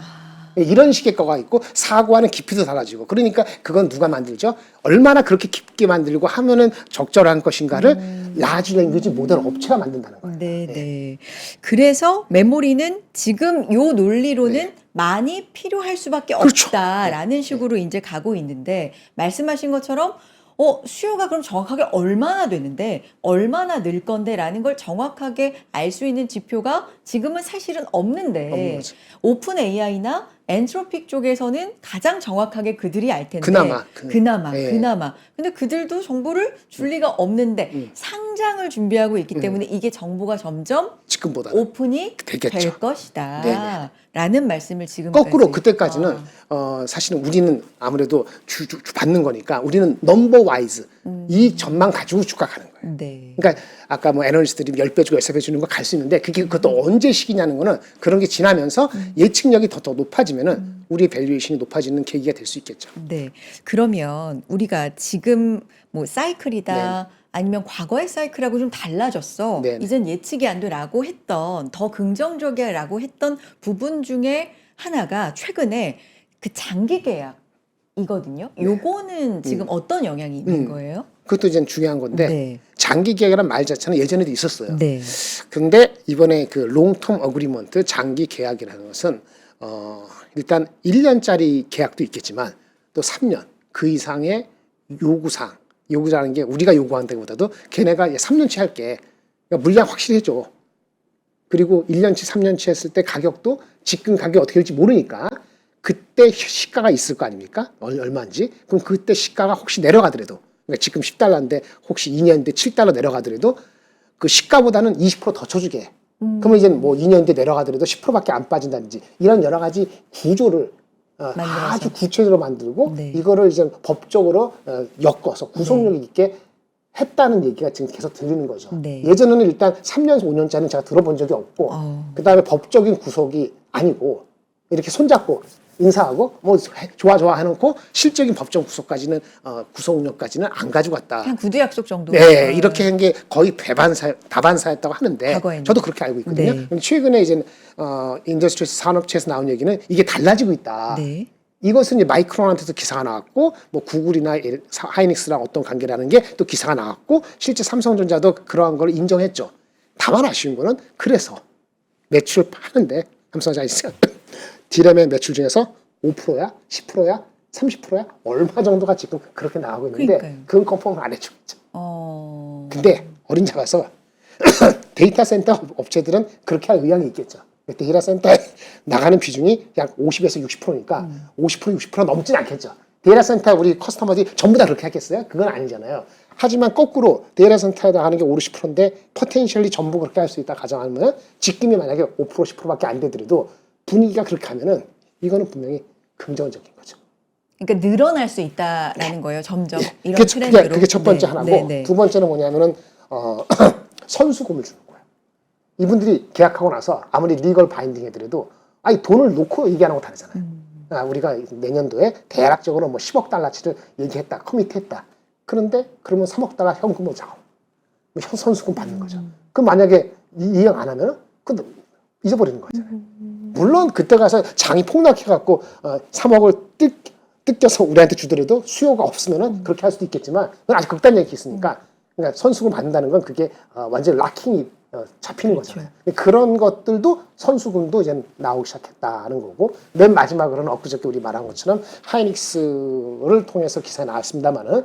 이런 식의 거가 있고 사고하는 깊이도 달라지고 그러니까 그건 누가 만들죠? 얼마나 그렇게 깊게 만들고 하면은 적절한 것인가를 라지 랭귀지 모델 업체가 만든다는 거예요. 네. 그래서 메모리는 지금 요 논리로는 많이 필요할 수밖에 없다라는 식으로 이제 가고 있는데 말씀하신 것처럼 수요가 그럼 정확하게 얼마나 되는데 얼마나 늘 건데라는 걸 정확하게 알 수 있는 지표가 지금은 사실은 없는데 오픈 AI나 엔트로픽 쪽에서는 가장 정확하게 그들이 알 텐데 그나마. 근데 그들도 정보를 줄 리가 없는데 상장을 준비하고 있기 때문에 이게 정보가 점점 지금보다는 오픈이 되겠죠. 될 것이다. 라는 말씀을 지금 거꾸로 그때까지는 사실은 우리는 아무래도 받는 거니까 우리는 넘버 와이즈 이 점만 가지고 주가가는 거예요. 그러니까 아까 뭐 애널리스트들이 10배 주고 13배 주는 거 갈 수 있는데 그것도 언제 시기냐는 거는 그런 게 지나면서 예측력이 더 높아지면은 우리의 밸류에이션이 높아지는 계기가 될 수 있겠죠. 네. 그러면 우리가 지금 뭐 사이클이다 아니면 과거의 사이클하고 좀 달라졌어. 이젠 예측이 안 돼라고 했던 더 긍정적이야라고 했던 부분 중에 하나가 최근에 그 장기 계약이거든요. 요거는 지금 어떤 영향이 있는 거예요? 그것도 이제 중요한 건데 장기 계약이라는 말 자체는 예전에도 있었어요. 근데 이번에 그 롱텀 어그리먼트 장기 계약이라는 것은 일단 1년짜리 계약도 있겠지만 또 3년 그 이상의 요구라는 게 우리가 요구하는 데보다도 걔네가 3년치 할게. 그러니까 물량 확실히 해줘. 그리고 1년치, 3년치 했을 때 가격도 지금 가격이 어떻게 될지 모르니까 그때 시가가 있을 거 아닙니까? 얼마인지. 그럼 그때 시가가 혹시 내려가더라도 그러니까 지금 10달러인데 혹시 2년 뒤 7달러 내려가더라도 그 시가보다는 20% 더 쳐주게. 그러면 이제 뭐 2년 뒤 내려가더라도 10%밖에 안 빠진다든지 이런 여러 가지 구조를 아주 구체적으로 만들고 이거를 이제 법적으로 엮어서 구속력 있게 했다는 얘기가 지금 계속 들리는 거죠. 예전에는 일단 3년, 5년짜리는 제가 들어본 적이 없고 그 다음에 법적인 구속이 아니고 이렇게 손잡고 인사하고 뭐 좋아 해놓고 실적인 법적 구속까지는 구속력까지는 안 가지고 왔다. 그냥 구두 약속 정도. 이렇게 한 게 거의 다반사였다고 하는데 과거에는. 저도 그렇게 알고 있거든요. 최근에 이제 인더스트리 산업체에서 나온 얘기는 이게 달라지고 있다. 이것은 이제 마이크론한테도 기사가 나왔고 뭐 구글이나 하이닉스랑 어떤 관계라는 게 또 기사가 나왔고 실제 삼성전자도 그러한 걸 인정했죠. 다만 아쉬운 거는 그래서 매출 파는데 삼성전자 디램의 매출 중에서 5%야, 10%야, 30%야 얼마 정도가 지금 그렇게 나가고 있는데 그건 컨펌을 안 해주고 있죠. 근데 어림잡아서 데이터 센터 업체들은 그렇게 할 의향이 있겠죠. 데이터 센터에 나가는 비중이 약 50에서 60%니까 50%, 60% 넘진 않겠죠. 데이터 센터 우리 커스터머들이 전부 다 그렇게 하겠어요? 그건 아니잖아요. 하지만 거꾸로 데이터 센터에 나가는 게 5, 60%인데 포텐셜리 전부 그렇게 할 수 있다 가정하면 직금이 만약에 5%, 10%밖에 안 되더라도 분위기가 그렇게 하면은 이거는 분명히 긍정적인 거죠. 그러니까 늘어날 수 있다라는 거예요. 점점 이런 트렌드로. 그게 첫 번째 하나고 두 번째는 뭐냐면은 선수금을 주는 거예요. 이분들이 계약하고 나서 아무리 리걸 바인딩 해더라도 돈을 놓고 얘기하는 거 다르잖아요. 우리가 내년도에 대략적으로 뭐 10억 달러치를 얘기했다, 커밋했다. 그런데 그러면 3억 달러 현금을 잡아. 선수금 받는 거죠. 그럼 만약에 이행 안 하면 그건 잊어버리는 거잖아요. 물론 그때 가서 장이 폭락해갖고 3억을 뜯겨서 우리한테 주더라도 수요가 없으면은 그렇게 할 수도 있겠지만 그건 아주 극단적인 케이스니까 그러니까 선수금 받는다는 건 그게 완전 락킹이 잡히는 그렇죠. 거잖아요. 그런 것들도 선수금도 이제 나오기 시작했다는 거고 맨 마지막으로는 엊그저께 우리 말한 것처럼 하이닉스를 통해서 기사에 나왔습니다만은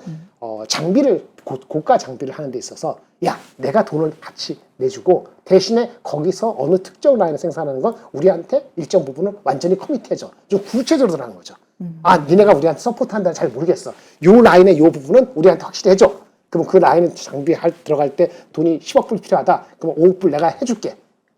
장비를 고가 장비를 하는 데 있어서 야 내가 돈을 같이 내주고 대신에 거기서 어느 특정 라인을 생산하는 건 우리한테 일정 부분을 완전히 커밋해줘. 좀 구체적으로 들어가는 거죠. 아 니네가 우리한테 서포트한다는 잘 모르겠어. 요 라인의 요 부분은 우리한테 확실히 해줘. 그럼 그 라인을 들어갈 때 돈이 10억 불 필요하다. 그럼 5억 불 내가 해줄게.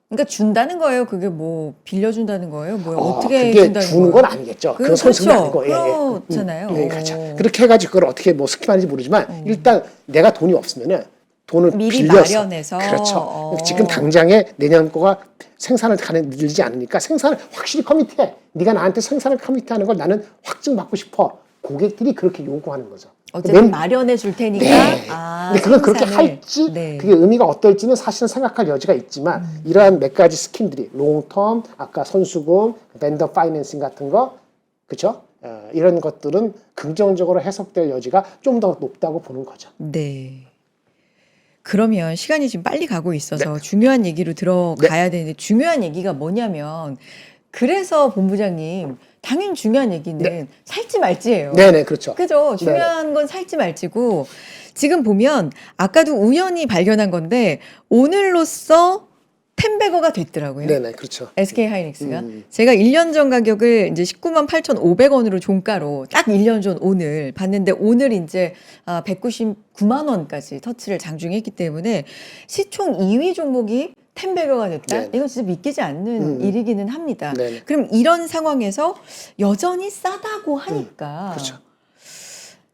그러니까 준다는 거예요. 그게 뭐 빌려준다는 거예요. 뭐 어떻게 그게 준다는 주는 거예요? 건 아니겠죠. 그건 선수는 아니고. 그렇잖아요. 예, 그렇죠. 그렇게 해가지고 그걸 어떻게 뭐 스킵하는지 모르지만 일단 내가 돈이 없으면은 돈을 미리 빌려서. 마련해서. 그렇죠. 지금 당장에 내년 거가 생산을 늘지 않으니까 생산을 확실히 커밋해. 네가 나한테 생산을 커밋하는 걸 나는 확증받고 싶어. 고객들이 그렇게 요구하는 거죠. 어쨌든 마련해 줄 테니까. 네. 근데 그건 그렇게 생산을. 할지 네. 그게 의미가 어떨지는 사실은 생각할 여지가 있지만 이러한 몇 가지 스킨들이 롱텀, 아까 선수금, 벤더 파이낸싱 같은 거 그렇죠? 이런 것들은 긍정적으로 해석될 여지가 좀 더 높다고 보는 거죠. 네. 그러면 시간이 지금 빨리 가고 있어서 중요한 얘기로 들어가야 되는데 중요한 얘기가 뭐냐면 그래서 본부장님 당연히 중요한 얘기는 살지 말지예요. 네네 그렇죠. 그죠? 중요한 건 살지 말지고 지금 보면 아까도 우연히 발견한 건데 오늘로써 10배거가 됐더라고요. 네네 그렇죠. SK 하이닉스가 제가 1년 전 가격을 이제 19만 8,500원으로 종가로 딱 1년 전 오늘 봤는데 오늘 이제 199만 원까지 터치를 장중했기 때문에 시총 2위 종목이 10배거가 됐다. 네네. 이건 진짜 믿기지 않는 일이기는 합니다. 네네. 그럼 이런 상황에서 여전히 싸다고 하니까 그렇죠.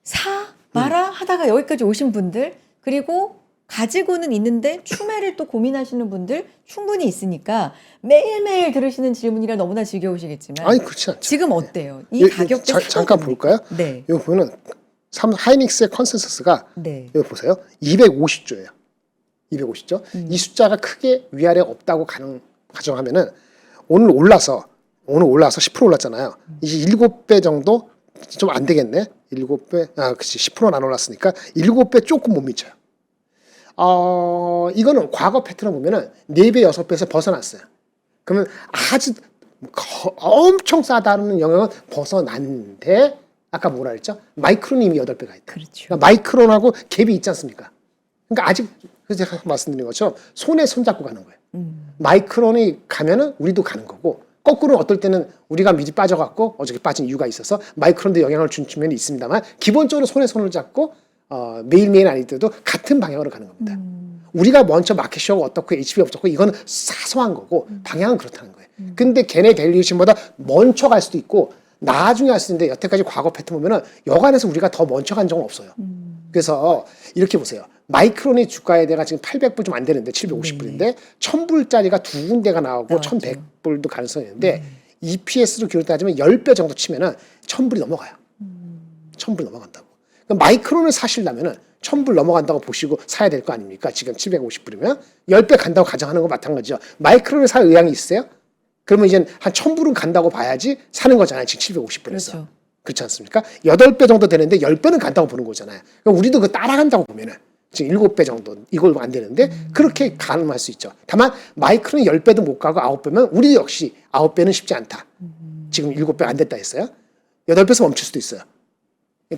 사 마라 하다가 여기까지 오신 분들 그리고 가지고는 있는데 추매를 또 고민하시는 분들 충분히 있으니까 매일매일 들으시는 질문이라 너무나 지겨우시겠지만 아니 그렇지 않죠. 지금 어때요? 이 가격대 잠깐 볼까요? 네. 여기 보면은 하이닉스의 컨센서스가 네. 여기 보세요. 250조예요. 250조. 이 숫자가 크게 위아래 없다고 가정하면은 오늘 올라서 10% 올랐잖아요. 이제 7배 정도 좀 안 되겠네. 7배. 그치. 10%는 안 올랐으니까 7배 조금 못 미쳐요. 이거는 과거 패턴을 보면은 4배, 6배에서 벗어났어요. 그러면 아주 엄청 싸다는 영역은 벗어났는데 아까 뭐라 그랬죠? 마이크론이 이미 8배가 있다. 그렇죠. 그러니까 마이크론하고 갭이 있지 않습니까? 그러니까 아직 제가 말씀드린 것처럼 손에 손잡고 가는 거예요. 마이크론이 가면은 우리도 가는 거고 거꾸로 어떨 때는 우리가 미리 빠져갖고 어저께 빠진 이유가 있어서 마이크론도 영향을 준 측면이 있습니다만 기본적으로 손에 손을 잡고 매일매일 아니더라도 같은 방향으로 가는 겁니다. 우리가 먼저 마켓쇼가 어떻고 HB 어떻고 이거는 사소한 거고 방향은 그렇다는 거예요. 근데 걔네 밸류에이션보다 먼저 갈 수도 있고 나중에 할 수 있는데 여태까지 과거 패턴 보면은 여간에서 우리가 더 먼저 간 적은 없어요. 그래서 이렇게 보세요. 마이크론의 주가에 대가 지금 800불 좀 안 되는데 750불인데 1000불짜리가 두 군데가 나오고 1100불도 가능성이 있는데 EPS로 기울여 따지면 10배 정도 치면은 1000불이 넘어가요. 1000불 넘어간다고. 그럼 마이크론을 사시려면은 1000불 넘어간다고 보시고 사야 될 거 아닙니까? 지금 750불이면 10배 간다고 가정하는 거 마찬가지죠. 마이크론을 살 의향이 있어요? 그러면 이제 한 1000불은 간다고 봐야지 사는 거잖아요. 지금 750불에서. 그렇죠. 그렇지 않습니까? 8배 정도 되는데 10배는 간다고 보는 거잖아요. 그럼 우리도 그 따라간다고 보면은 지금 7배 정도 이걸 안 되는데 그렇게 가능할 수 있죠. 다만 마이크론이 10배도 못 가고 9배면 우리 역시 9배는 쉽지 않다. 지금 7배 안 됐다 했어요. 8배에서 멈출 수도 있어요.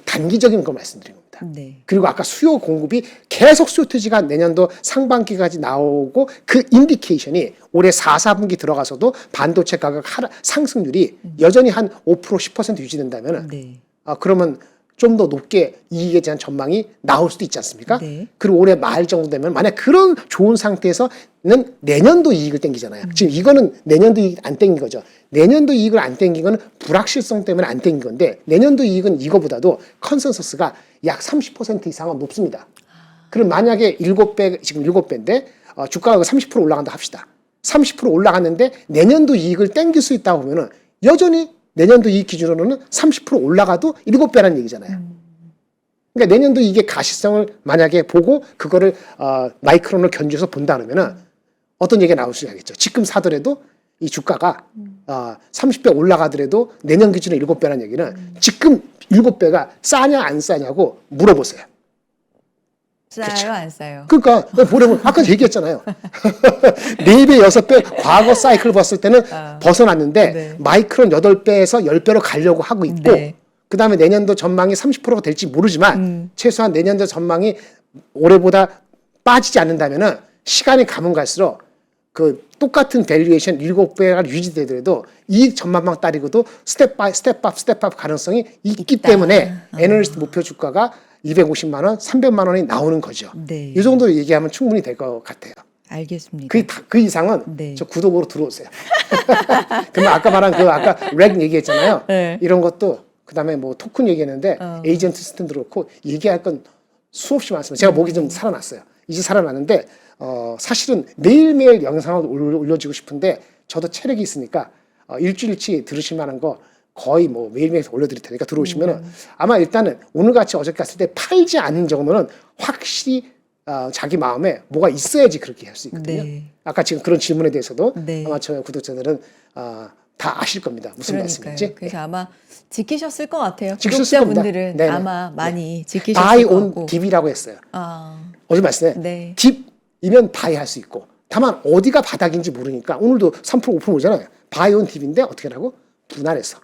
단기적인 걸 말씀드린 겁니다. 네. 그리고 아까 수요 공급이 계속 쇼트지가 내년도 상반기까지 나오고 그 인디케이션이 올해 4, 4분기 들어가서도 반도체 가격 상승률이 여전히 한 5% 10% 유지된다면 네. 그러면 좀 더 높게 이익에 대한 전망이 나올 수도 있지 않습니까? 네. 그리고 올해 말 정도 되면 만약 그런 좋은 상태에서는 내년도 이익을 땡기잖아요. 지금 이거는 내년도 이익 안 땡긴 거죠. 내년도 이익을 안 땡긴 거는 불확실성 때문에 안 땡긴 건데 내년도 이익은 이거보다도 컨센서스가 약 30% 이상은 높습니다. 그럼 만약에 7배, 지금 7배인데 주가가 30% 올라간다 합시다. 30% 올라갔는데 내년도 이익을 땡길 수 있다고 보면은 여전히 내년도 이익 기준으로는 30% 올라가도 7배라는 얘기잖아요. 그러니까 내년도 이게 가시성을 만약에 보고 그거를 마이크론을 견주어서 본다 그러면은 어떤 얘기가 나올 수 있겠죠. 지금 사더라도 이 주가가 30배 올라가더라도 내년 기준에 7배라는 얘기는 지금 7배가 싸냐 안 싸냐고 물어보세요. 싸요, 안 싸요? 그러니까 보려면 아까 얘기했잖아요. 4배, 6배 과거 사이클 봤을 때는 벗어났는데 네. 마이크론 8배에서 10배로 가려고 하고 있고 네. 그다음에 내년도 전망이 30%가 될지 모르지만 최소한 내년도 전망이 올해보다 빠지지 않는다면은 시간이 가면 갈수록 그 똑같은 밸류에이션 7배가 유지되더라도 이 전망만 따르고도 스텝업 가능성이 있기 있다. 때문에 애널리스트 목표 주가가 250만 원, 300만 원이 나오는 거죠. 네. 이 정도 얘기하면 충분히 될 것 같아요. 알겠습니다. 그 이상은 네. 저 구독으로 들어오세요. 그러면 아까 말한 아까 렉 얘기했잖아요. 네. 이런 것도 그다음에 뭐 토큰 얘기했는데 에이전트 시스템도 그렇고 얘기할 건 수없이 많습니다. 제가 목이 좀 살아났어요. 이제 살아났는데 사실은 매일매일 영상을 올려주고 싶은데 저도 체력이 있으니까 일주일치 들으실 만한 거 거의 뭐 매일매일 올려드릴 테니까 들어오시면은 아마 일단은 오늘같이 어저께 갔을 때 팔지 않는 정도는 확실히 자기 마음에 뭐가 있어야지 그렇게 할 수 있거든요. 네. 아까 지금 그런 질문에 대해서도 네. 아마 저 구독자들은 다 아실 겁니다. 무슨 그러니까요. 말씀인지. 그래서 아마 지키셨을 것 같아요. 지키셨을 겁니다. 구독자분들은 네네. 아마 많이 바이 지키셨을 것 온 같고. 딥이라고 했어요. 아, 어제 말씀에 네. 딥이면 바이 할 수 있고 다만 어디가 바닥인지 모르니까 오늘도 3% 5% 오잖아요. 바이 온 딥인데 어떻게 하라고? 분할해서.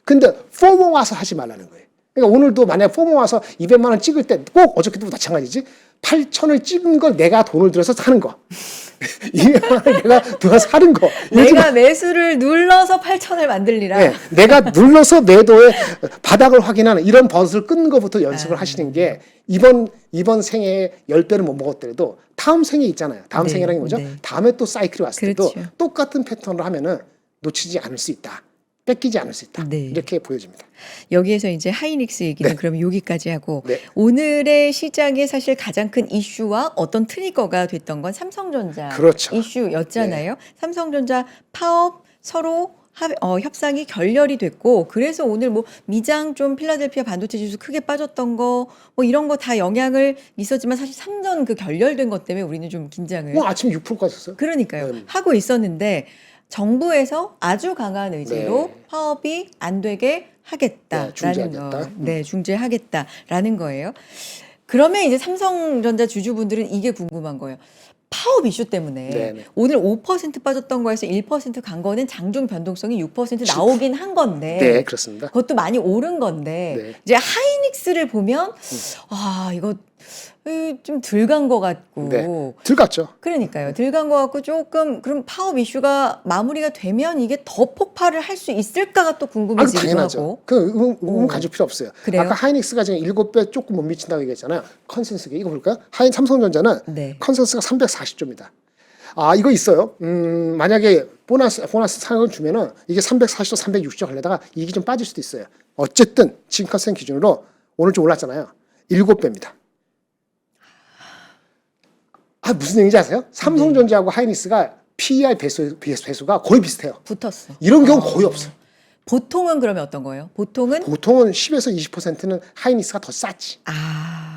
근데 포모 와서 하지 말라는 거예요. 그러니까 오늘도 만약에 포모 와서 200만 원 찍을 때 꼭 어저께도 마찬가지지. 8천을 찍은 걸 내가 돈을 들여서 사는 거. 200만 원 내가 들어서 사는 거. 내가 매수를 눌러서 8천을 만들리라. 네, 내가 눌러서 매도의 바닥을 확인하는 이런 버릇을 끊는 것부터 연습을 하시는 게 이번 생애에 10배를 못 먹었더라도 다음 생에 있잖아요. 다음 네, 생애라는 게 뭐죠? 네. 다음에 또 사이클이 왔을 때도 그렇죠. 똑같은 패턴으로 하면은 놓치지 않을 수 있다. 뺏기지 않을 수 있다. 네. 이렇게 보여집니다. 여기에서 이제 하이닉스 얘기는 네. 그럼 여기까지 하고 네. 오늘의 시장에 사실 가장 큰 이슈와 어떤 트리거가 됐던 건 삼성전자 그렇죠. 이슈였잖아요. 삼성전자 파업 서로 협상이 결렬이 됐고 그래서 오늘 뭐 미장 좀 필라델피아 반도체 지수 크게 빠졌던 거 뭐 이런 거 다 영향을 있었지만 사실 삼전 그 결렬된 것 때문에 우리는 좀 긴장을 아침에 6%까지 했어요. 그러니까요. 하고 있었는데 정부에서 아주 강한 의지로 네. 파업이 안 되게 하겠다라는 중지하겠다. 거. 네, 중지하겠다라는 거예요. 그러면 이제 삼성전자 주주분들은 이게 궁금한 거예요. 파업 이슈 때문에 네네. 오늘 5% 빠졌던 거에서 1%간 거는 장중 변동성이 6% 나오긴 한 건데 네, 그렇습니다. 그것도 많이 오른 건데 네. 이제 하이닉스를 보면 이거 좀 덜 간 것 같고 네. 들어갔죠. 그러니까요. 덜 간 것 같고 조금 그럼 파업 이슈가 마무리가 되면 이게 더 폭발을 할 수 있을까가 또 궁금해지기도 당연하죠. 하고. 그 의문 가질 필요 없어요. 그래요? 아까 하이닉스가 지금 7배 조금 못 미친다고 얘기했잖아요. 컨센서스 이거 볼까요? 삼성전자는 네. 컨센서스가 340조입니다. 이거 있어요. 만약에 보너스 상을 주면은 이게 340조, 360조 하려다가 이익이 좀 빠질 수도 있어요. 어쨌든 지금 컨센 기준으로 오늘 좀 올랐잖아요. 7배입니다. 무슨 얘기인지 아세요? 삼성전자하고 하이닉스가 PER 배수가 거의 비슷해요. 붙었어. 이런 경우 거의 없어요. 보통은 그러면 어떤 거예요? 보통은 보통은 10에서 20%는 하이닉스가 더 싸지.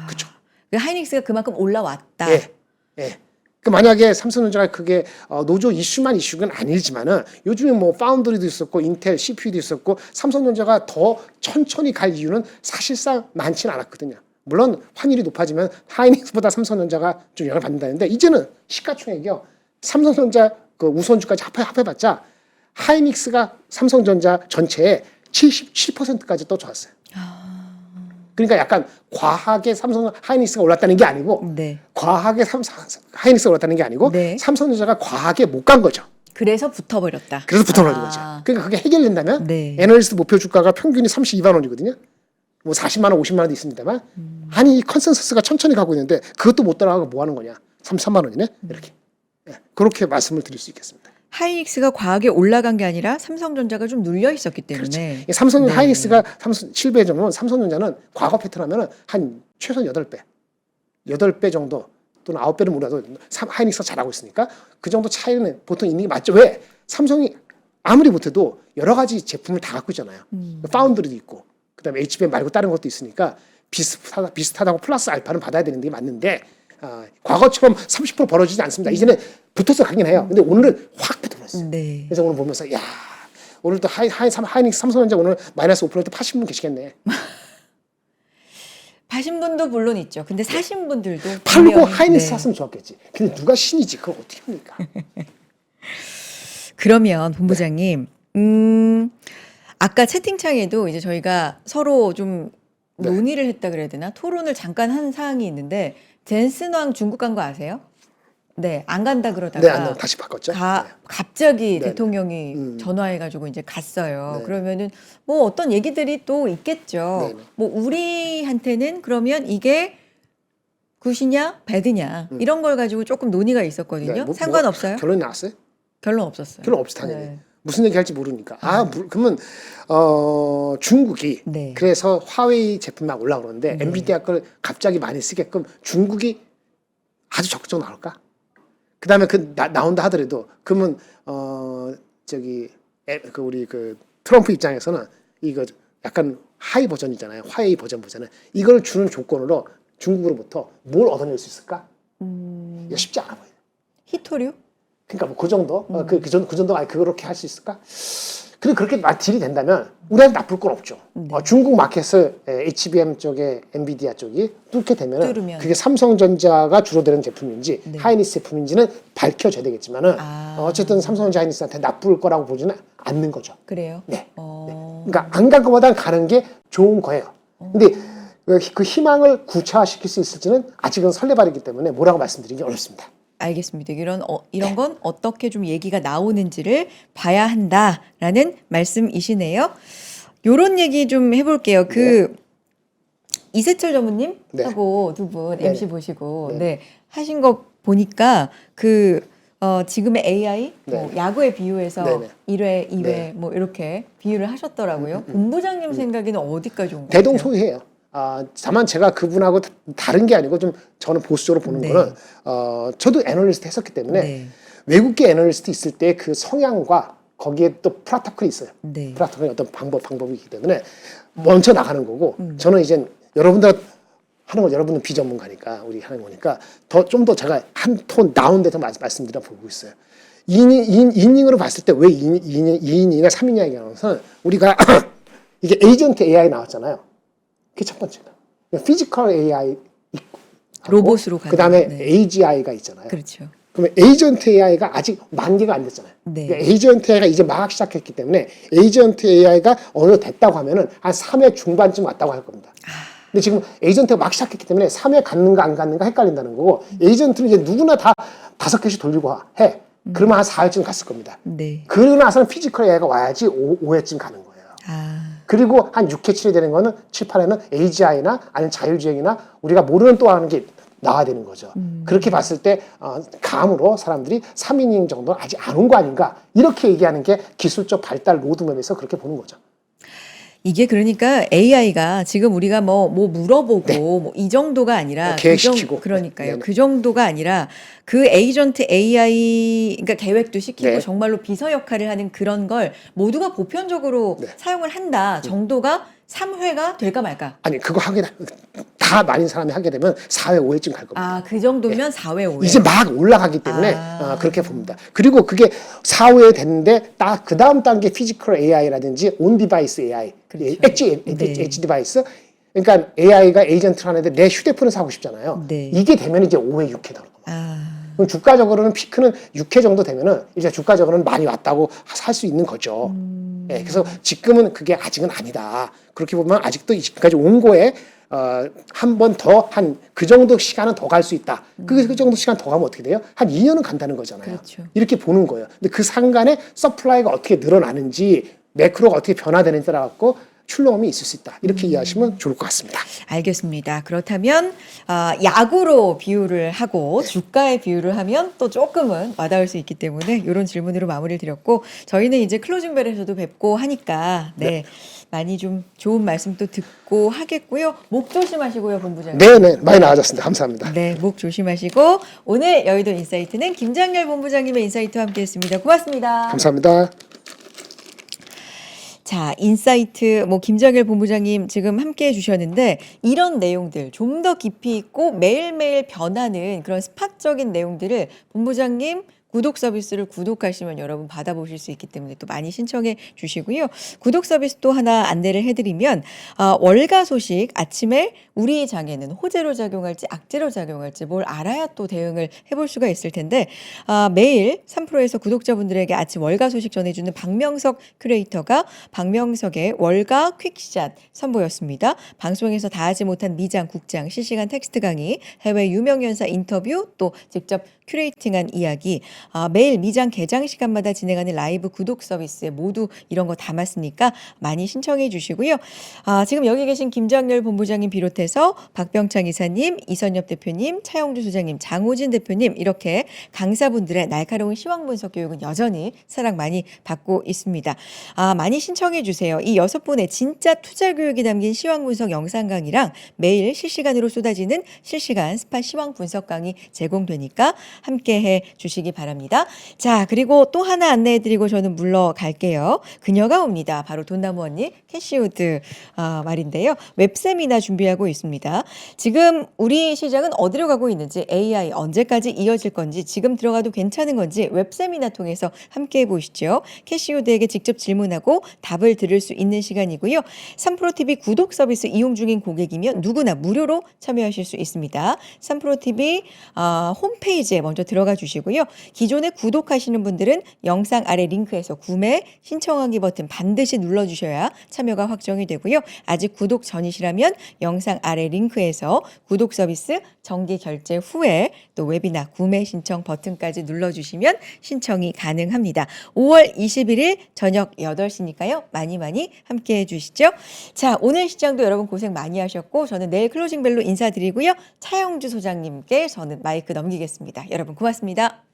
그렇죠. 하이닉스가 그만큼 올라왔다. 예. 예. 그 만약에 삼성전자가 그게 노조 이슈만 이슈는 아니지만은 요즘에 뭐 파운드리도 있었고 인텔 CPU도 있었고 삼성전자가 더 천천히 갈 이유는 사실상 많지는 않았거든요. 물론 환율이 높아지면 하이닉스보다 삼성전자가 좀 영향을 받는다는데 이제는 시가총액이요. 삼성전자 그 우선주까지 합해봤자 하이닉스가 삼성전자 전체의 77%까지 또 좋았어요. 그러니까 약간 과하게 하이닉스가 올랐다는 게 아니고 네. 과하게 하이닉스가 올랐다는 게 아니고 네. 삼성전자가 과하게 못 간 거죠. 그래서 붙어버렸다. 그래서 붙어버린 거죠. 그러니까 그게 해결된다면 네. 애널리스트 목표 주가가 평균이 32만 원이거든요. 뭐 40만 원, 50만 원도 있습니다만 아니 이 컨센서스가 천천히 가고 있는데 그것도 못 따라가고 뭐 하는 거냐. 33만 원이네. 이렇게. 그렇게 말씀을 드릴 수 있겠습니다. 하이닉스가 과하게 올라간 게 아니라 삼성전자가 좀 눌려 있었기 때문에 그렇죠. 삼성 하이닉스가 7배 정도면 삼성전자는 과거 패턴 하면은 한 최소 8배. 8배 정도 또는 9배를 몰라도 하이닉스가 잘하고 있으니까 그 정도 차이는 보통 있는 게 맞죠. 왜? 삼성이 아무리 못해도 여러 가지 제품을 다 갖고 있잖아요. 파운드리도 있고 그다음에 HBM 말고 다른 것도 있으니까 비슷하다고 플러스 알파는 받아야 되는 게 맞는데 과거처럼 30% 벌어지지 않습니다. 이제는 붙어서 가긴 해요. 근데 오늘은 확 붙어버렸어요. 있어요. 네. 그래서 오늘 보면서 야 오늘 또 하이닉스 삼성전자 오늘 마이너스 5% 파신 분 계시겠네. 파신 분도 물론 있죠. 근데 사신 분들도 팔고 분명히, 하이닉스 네. 샀으면 좋았겠지. 근데 누가 신이지? 그걸 어떻게 합니까? 그러면 본부장님, 아까 채팅창에도 이제 저희가 서로 좀 네. 논의를 했다 그래야 되나? 토론을 잠깐 한 사항이 있는데 젠슨왕 중국 간 거 아세요? 네, 안 간다 그러다가 네, 안 다시 바꿨죠. 네. 갑자기 네, 대통령이 전화해가지고 이제 갔어요. 네. 그러면은 뭐 어떤 얘기들이 또 있겠죠. 네, 네. 뭐 우리한테는 그러면 이게 굿이냐, 배드냐 이런 걸 가지고 조금 논의가 있었거든요. 네, 상관없어요? 결론이 나왔어요? 결론 없었어요. 결론 없이 당연히. 네. 무슨 얘기 할지 모르니까. 그러면 중국이 네. 그래서 화웨이 제품이 막 올라오는데 네. 엔비디아 걸 갑자기 많이 쓰게끔 중국이 아주 적극적으로 나올까? 그다음에 나온다 하더라도 그러면 우리 그 트럼프 입장에서는 이거 약간 하이 버전이잖아요. 화웨이 버전이잖아요. 이걸 주는 조건으로 중국으로부터 뭘 얻어낼 수 있을까? 이거 쉽지 않아 보여요. 히토류? 그러니까 뭐 그 정도, 그 정도 아니 그렇게 할 수 있을까? 그리고 그렇게 딜이 된다면 우리한테 나쁠 건 없죠. 네. 중국 마켓을 HBM 쪽에 엔비디아 쪽이 뚫게 되면은 뚫으면. 그게 삼성전자가 주로 되는 제품인지 네. 하이닉스 제품인지는 밝혀져야 되겠지만은 어쨌든 삼성전자 하이닉스한테 나쁠 거라고 보지는 않는 거죠. 그래요? 네. 어... 그러니까 안 갈 것보다는 가는 게 좋은 거예요. 근데 그 희망을 구체화시킬 수 있을지는 아직은 설레발이기 때문에 뭐라고 말씀드리기 어렵습니다. 알겠습니다. 이런 건 어떻게 좀 얘기가 나오는지를 봐야 한다라는 말씀이시네요. 요런 얘기 좀 해볼게요. 이세철 전무님 네. 하고 두 분 네. MC 보시고 하신 거 보니까 지금의 AI 뭐 네. 야구에 비유해서 네, 네. 1회, 2회 네. 뭐 이렇게 비유를 하셨더라고요. 본부장님 생각에는 어디까지 온 거예요? 대동소이해요. 다만 제가 그분하고 다른 게 아니고 좀 저는 보수적으로 보는 네. 거는 저도 애널리스트 했었기 때문에 네. 외국계 애널리스트 있을 때 그 성향과 거기에 또 프로토콜이 있어요. 네. 프로토콜이 어떤 방법이기 때문에 먼저 나가는 거고 저는 이제 여러분들 하는 거 여러분은 비전문가니까 우리 하는 거니까 좀 더 제가 한 톤 다운돼서 말씀드려 보고 있어요. 2이닝으로 봤을 때 왜 2이닝이나 3이닝이냐 하면서 우리가 이게 에이전트 AI 나왔잖아요. 그게 첫 번째가. 피지컬 AI 있고 로봇으로 가는. 그다음에 네. AGI가 있잖아요. 그렇죠. 그러면 에이전트 AI가 아직 만개가 안 됐잖아요. 네. 그러니까 에이전트 AI가 이제 막 시작했기 때문에 에이전트 AI가 어느 정도 됐다고 하면은 한 3회 중반쯤 왔다고 할 겁니다. 근데 지금 에이전트가 막 시작했기 때문에 3회 갔는가 안 갔는가 헷갈린다는 거고 에이전트는 이제 누구나 다 5개씩 돌리고 해. 그러면 한 4회쯤 갔을 겁니다. 네. 그러고 나서는 피지컬 AI가 와야지 5회쯤 가는 거예요. 그리고 한 6회, 7회 되는 거는 7, 8회는 AGI나 아니면 자율주행이나 우리가 모르는 또 하는 게 나와야 되는 거죠. 그렇게 봤을 때 감으로 사람들이 3이닝 정도는 아직 안 온 거 아닌가 이렇게 얘기하는 게 기술적 발달 로드맵에서 그렇게 보는 거죠. 이게 그러니까 AI가 지금 우리가 뭐 물어보고 뭐 이 정도가 아니라 계획시키고. 그러니까요. 네네. 그 정도가 아니라 그 에이전트 AI 그러니까 계획도 시키고 네. 정말로 비서 역할을 하는 그런 걸 모두가 보편적으로 네. 사용을 한다 정도가 3회가 될까 말까. 아니 그거 다 많은 사람이 하게 되면 4회, 5회쯤 갈 겁니다. 그 정도면 4회, 5회. 이제 막 올라가기 때문에 그렇게 봅니다. 그리고 그게 4회 됐는데 딱 그 다음 단계 피지컬 AI라든지 온 디바이스 AI, 그렇죠. 엣지 디바이스. 그러니까 AI가 에이전트를 하는데 내 휴대폰을 사고 싶잖아요. 네. 이게 되면 이제 5회, 6회 나오는 겁니다. 그럼 주가적으로는 피크는 6회 정도 되면은 이제 주가적으로는 많이 왔다고 할 수 있는 거죠. 예, 그래서 지금은 그게 아직은 아니다. 그렇게 보면 아직도 지금까지 온 거에 한 번 더 한 그 정도 시간은 더 갈 수 있다. 그 정도 시간 더 가면 어떻게 돼요? 한 2년은 간다는 거잖아요. 그렇죠. 이렇게 보는 거예요. 근데 그 상간에 서플라이가 어떻게 늘어나는지 매크로가 어떻게 변화되는지 따라 갖고 출렁움이 있을 수 있다. 이렇게 이해하시면 좋을 것 같습니다. 알겠습니다. 그렇다면 야구로 비유를 하고 주가에 비유를 하면 또 조금은 와닿을 수 있기 때문에 이런 질문으로 마무리를 드렸고 저희는 이제 클로징벨에서도 뵙고 하니까 많이 좀 좋은 말씀 또 듣고 하겠고요. 목 조심하시고요, 본부장님. 네네 많이 나아졌습니다. 감사합니다. 네, 목 조심하시고 오늘 여의도 인사이트는 김장렬 본부장님의 인사이트와 함께했습니다. 고맙습니다. 감사합니다. 자, 인사이트 김정일 본부장님 지금 함께 해주셨는데 이런 내용들 좀 더 깊이 있고 매일매일 변하는 그런 스팟적인 내용들을 본부장님 구독 서비스를 구독하시면 여러분 받아보실 수 있기 때문에 또 많이 신청해 주시고요. 구독 서비스 또 하나 안내를 해드리면 월가 소식 아침에 우리 장에는 호재로 작용할지 악재로 작용할지 뭘 알아야 또 대응을 해볼 수가 있을 텐데 매일 3프로에서 구독자분들에게 아침 월가 소식 전해주는 박명석 큐레이터가 박명석의 월가 퀵샷 선보였습니다. 방송에서 다 하지 못한 미장, 국장, 실시간 텍스트 강의, 해외 유명 연사 인터뷰, 또 직접 큐레이팅한 이야기, 매일 미장 개장 시간마다 진행하는 라이브 구독 서비스에 모두 이런 거 담았으니까 많이 신청해 주시고요. 지금 여기 계신 김장렬 본부장님 비롯해서 박병창 이사님, 이선엽 대표님, 차영주 소장님, 장호진 대표님 이렇게 강사분들의 날카로운 시황 분석 교육은 여전히 사랑 많이 받고 있습니다. 많이 신청해 주세요. 이 6분의 진짜 투자 교육이 담긴 시황 분석 영상 강의랑 매일 실시간으로 쏟아지는 실시간 스팟 시황 분석 강의 제공되니까 함께 해 주시기 바랍니다. 자, 그리고 또 하나 안내해 드리고 저는 물러갈게요. 그녀가 옵니다. 바로 돈나무 언니 캐시우드 말인데요. 웹세미나 준비하고 있습니다. 지금 우리 시장은 어디로 가고 있는지, AI 언제까지 이어질 건지, 지금 들어가도 괜찮은 건지 웹세미나 통해서 함께 해보시죠. 캐시우드에게 직접 질문하고 답을 들을 수 있는 시간이고요. 3프로TV 구독 서비스 이용 중인 고객이면 누구나 무료로 참여하실 수 있습니다. 3프로TV 홈페이지에 먼저 들어가 주시고요. 기존에 구독하시는 분들은 영상 아래 링크에서 구매 신청하기 버튼 반드시 눌러주셔야 참여가 확정이 되고요. 아직 구독 전이시라면 영상 아래 링크에서 구독 서비스 정기 결제 후에 또 웨비나 구매 신청 버튼까지 눌러주시면 신청이 가능합니다. 5월 21일 저녁 8시니까요. 많이 함께 해주시죠. 자, 오늘 시장도 여러분 고생 많이 하셨고 저는 내일 클로징 벨로 인사드리고요. 차영주 소장님께 저는 마이크 넘기겠습니다. 여러분 고맙습니다.